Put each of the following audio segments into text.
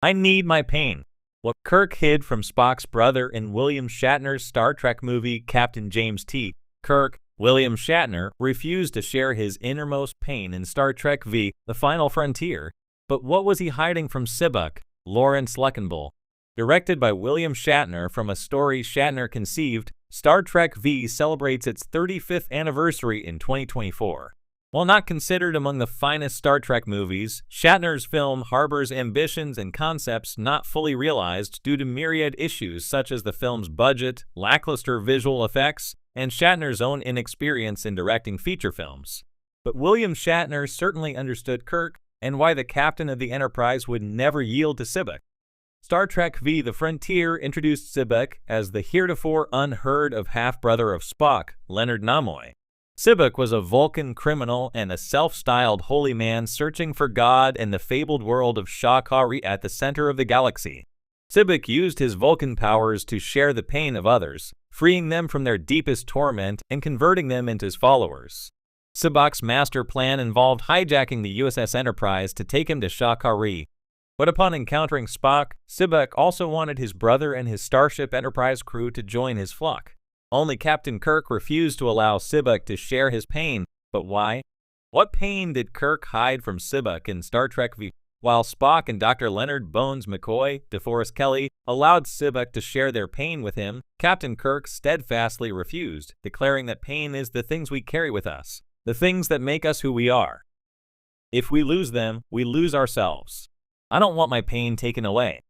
I need my pain. What Kirk hid from Spock's brother in William Shatner's Star Trek movie Captain James T. Kirk, William Shatner, refused to share his innermost pain in Star Trek V, The Final Frontier. But what was he hiding from Spock? Lawrence Luckenbull. Directed by William Shatner from a story Shatner conceived, Star Trek V celebrates its 35th anniversary in 2024. While not considered among the finest Star Trek movies, Shatner's film harbors ambitions and concepts not fully realized due to myriad issues such as the film's budget, lackluster visual effects, and Shatner's own inexperience in directing feature films. But William Shatner certainly understood Kirk and why the captain of the Enterprise would never yield to Spock. Star Trek V: The Frontier introduced Spock as the heretofore unheard of half-brother of Spock, Leonard Nimoy. Spock was a Vulcan criminal and a self-styled holy man searching for God in the fabled world of Sha-Ka-Ri at the center of the galaxy. Spock used his Vulcan powers to share the pain of others, freeing them from their deepest torment and converting them into his followers. Spock's master plan involved hijacking the USS Enterprise to take him to Sha-Ka-Ri. But upon encountering Spock, Spock also wanted his brother and his Starship Enterprise crew to join his flock. Only Captain Kirk refused to allow Spock to share his pain. But why? What pain did Kirk hide from Spock in Star Trek V? While Spock and Dr. Leonard Bones McCoy, DeForest Kelley, allowed Spock to share their pain with him, Captain Kirk steadfastly refused, declaring that pain is the things we carry with us, the things that make us who we are. If we lose them, we lose ourselves. I don't want my pain taken away.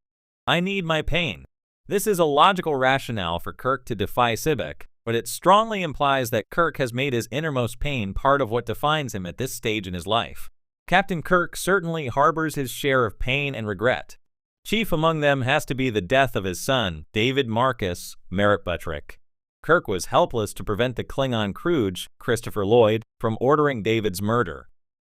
I need my pain. This is a logical rationale for Kirk to defy Spock, but it strongly implies that Kirk has made his innermost pain part of what defines him at this stage in his life. Captain Kirk certainly harbors his share of pain and regret. Chief among them has to be the death of his son, David Marcus Merritt Buttrick. Kirk was helpless to prevent the Klingon Kruge, Christopher Lloyd, from ordering David's murder.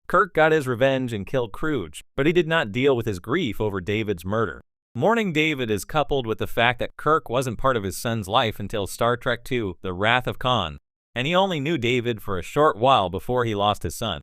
Kirk got his revenge and killed Kruge, but he did not deal with his grief over David's murder. Mourning David is coupled with the fact that Kirk wasn't part of his son's life until Star Trek II: The Wrath of Khan, and he only knew David for a short while before he lost his son.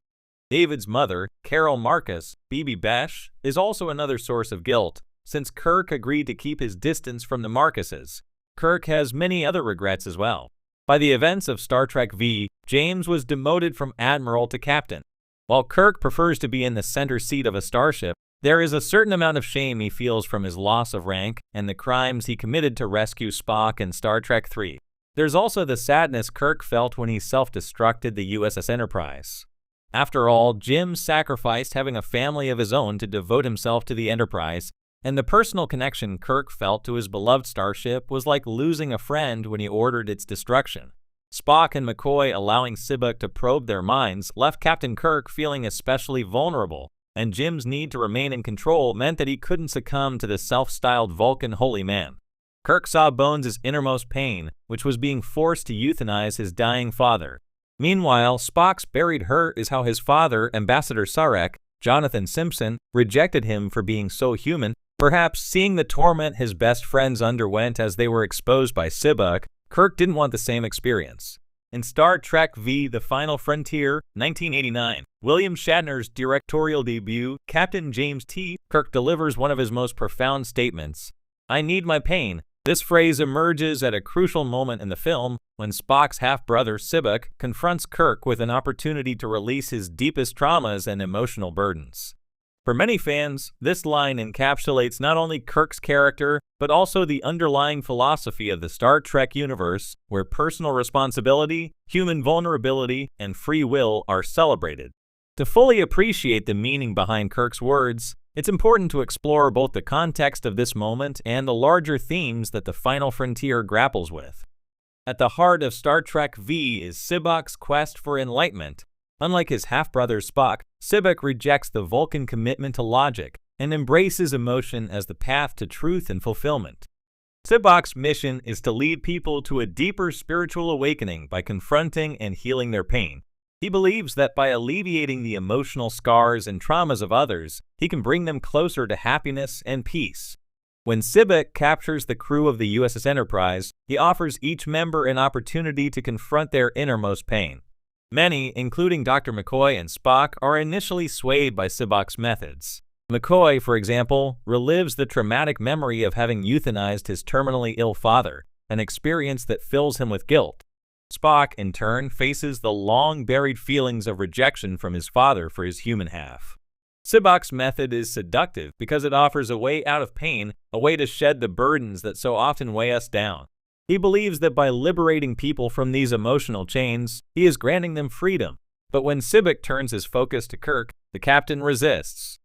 David's mother, Carol Marcus, Bibi Besh, is also another source of guilt, since Kirk agreed to keep his distance from the Marcuses. Kirk has many other regrets as well. By the events of Star Trek V, James was demoted from admiral to captain. While Kirk prefers to be in the center seat of a starship, there is a certain amount of shame he feels from his loss of rank and the crimes he committed to rescue Spock in Star Trek III. There's also the sadness Kirk felt when he self-destructed the USS Enterprise. After all, Jim sacrificed having a family of his own to devote himself to the Enterprise, and the personal connection Kirk felt to his beloved starship was like losing a friend when he ordered its destruction. Spock and McCoy allowing Spock to probe their minds left Captain Kirk feeling especially vulnerable, and Jim's need to remain in control meant that he couldn't succumb to the self-styled Vulcan holy man. Kirk saw Bones' innermost pain, which was being forced to euthanize his dying father. Meanwhile, Spock's buried hurt is how his father, Ambassador Sarek, Jonathan Simpson, rejected him for being so human. Perhaps seeing the torment his best friends underwent as they were exposed by Spock, Kirk didn't want the same experience. In Star Trek V: The Final Frontier, 1989, William Shatner's directorial debut, Captain James T. Kirk delivers one of his most profound statements. "I need my pain." This phrase emerges at a crucial moment in the film when Spock's half-brother Spock confronts Kirk with an opportunity to release his deepest traumas and emotional burdens. For many fans, this line encapsulates not only Kirk's character, but also the underlying philosophy of the Star Trek universe, where personal responsibility, human vulnerability, and free will are celebrated. To fully appreciate the meaning behind Kirk's words, it's important to explore both the context of this moment and the larger themes that The Final Frontier grapples with. At the heart of Star Trek V is Spock's quest for enlightenment. Unlike his half-brother Spock, Spock rejects the Vulcan commitment to logic and embraces emotion as the path to truth and fulfillment. Spock's mission is to lead people to a deeper spiritual awakening by confronting and healing their pain. He believes that by alleviating the emotional scars and traumas of others, he can bring them closer to happiness and peace. When Spock captures the crew of the USS Enterprise, he offers each member an opportunity to confront their innermost pain. Many, including Dr. McCoy and Spock, are initially swayed by Spock's methods. McCoy, for example, relives the traumatic memory of having euthanized his terminally ill father, an experience that fills him with guilt. Spock, in turn, faces the long-buried feelings of rejection from his father for his human half. Sibok's method is seductive because it offers a way out of pain, a way to shed the burdens that so often weigh us down. He believes that by liberating people from these emotional chains, he is granting them freedom. But when Sibok turns his focus to Kirk, the captain resists.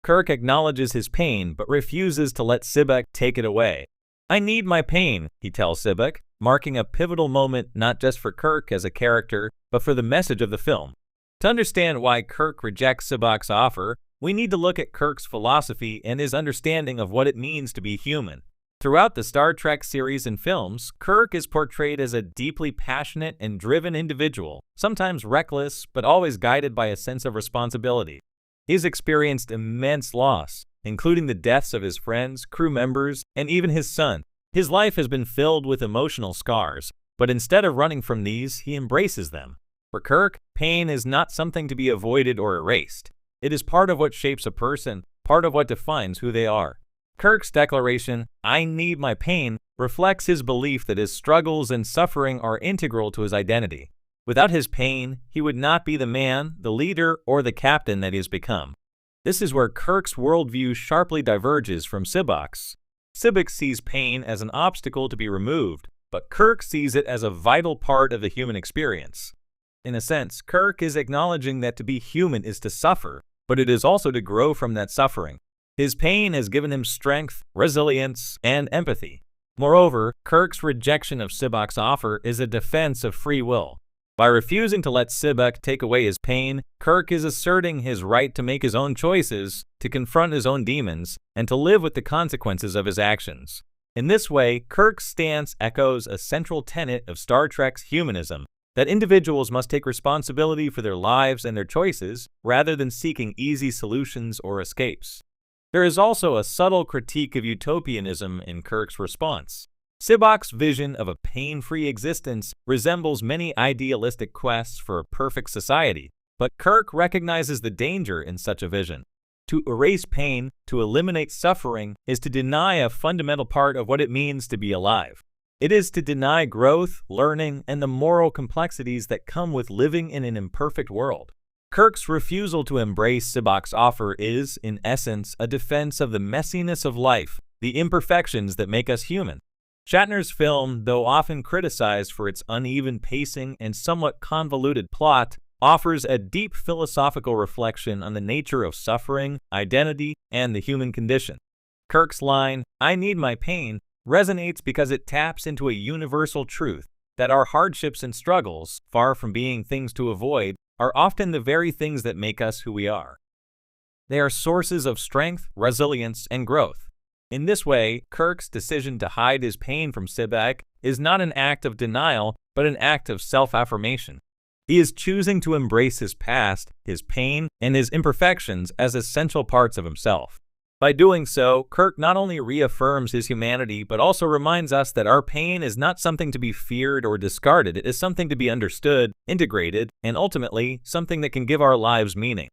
Kirk acknowledges his pain but refuses to let Sibok take it away. "I need my pain," he tells Sibok, marking a pivotal moment not just for Kirk as a character, but for the message of the film. To understand why Kirk rejects Sibok's offer, we need to look at Kirk's philosophy and his understanding of what it means to be human. Throughout the Star Trek series and films, Kirk is portrayed as a deeply passionate and driven individual, sometimes reckless, but always guided by a sense of responsibility. He's experienced immense loss, including the deaths of his friends, crew members, and even his son. His life has been filled with emotional scars, but instead of running from these, he embraces them. For Kirk, pain is not something to be avoided or erased. It is part of what shapes a person, part of what defines who they are. Kirk's declaration, "I need my pain," reflects his belief that his struggles and suffering are integral to his identity. Without his pain, he would not be the man, the leader, or the captain that he has become. This is where Kirk's worldview sharply diverges from Sibok's. Sibok sees pain as an obstacle to be removed, but Kirk sees it as a vital part of the human experience. In a sense, Kirk is acknowledging that to be human is to suffer, but it is also to grow from that suffering. His pain has given him strength, resilience, and empathy. Moreover, Kirk's rejection of Sibok's offer is a defense of free will. By refusing to let Sibok take away his pain, Kirk is asserting his right to make his own choices, to confront his own demons, and to live with the consequences of his actions. In this way, Kirk's stance echoes a central tenet of Star Trek's humanism, that individuals must take responsibility for their lives and their choices, rather than seeking easy solutions or escapes. There is also a subtle critique of utopianism in Kirk's response. Sibok's vision of a pain-free existence resembles many idealistic quests for a perfect society, but Kirk recognizes the danger in such a vision. To erase pain, to eliminate suffering, is to deny a fundamental part of what it means to be alive. It is to deny growth, learning, and the moral complexities that come with living in an imperfect world. Kirk's refusal to embrace Sibok's offer is, in essence, a defense of the messiness of life, the imperfections that make us human. Shatner's film, though often criticized for its uneven pacing and somewhat convoluted plot, offers a deep philosophical reflection on the nature of suffering, identity, and the human condition. Kirk's line, "I need my pain," resonates because it taps into a universal truth that our hardships and struggles, far from being things to avoid, are often the very things that make us who we are. They are sources of strength, resilience, and growth. In this way, Kirk's decision to hide his pain from Sibok is not an act of denial, but an act of self-affirmation. He is choosing to embrace his past, his pain, and his imperfections as essential parts of himself. By doing so, Kirk not only reaffirms his humanity, but also reminds us that our pain is not something to be feared or discarded. It is something to be understood, integrated, and ultimately, something that can give our lives meaning.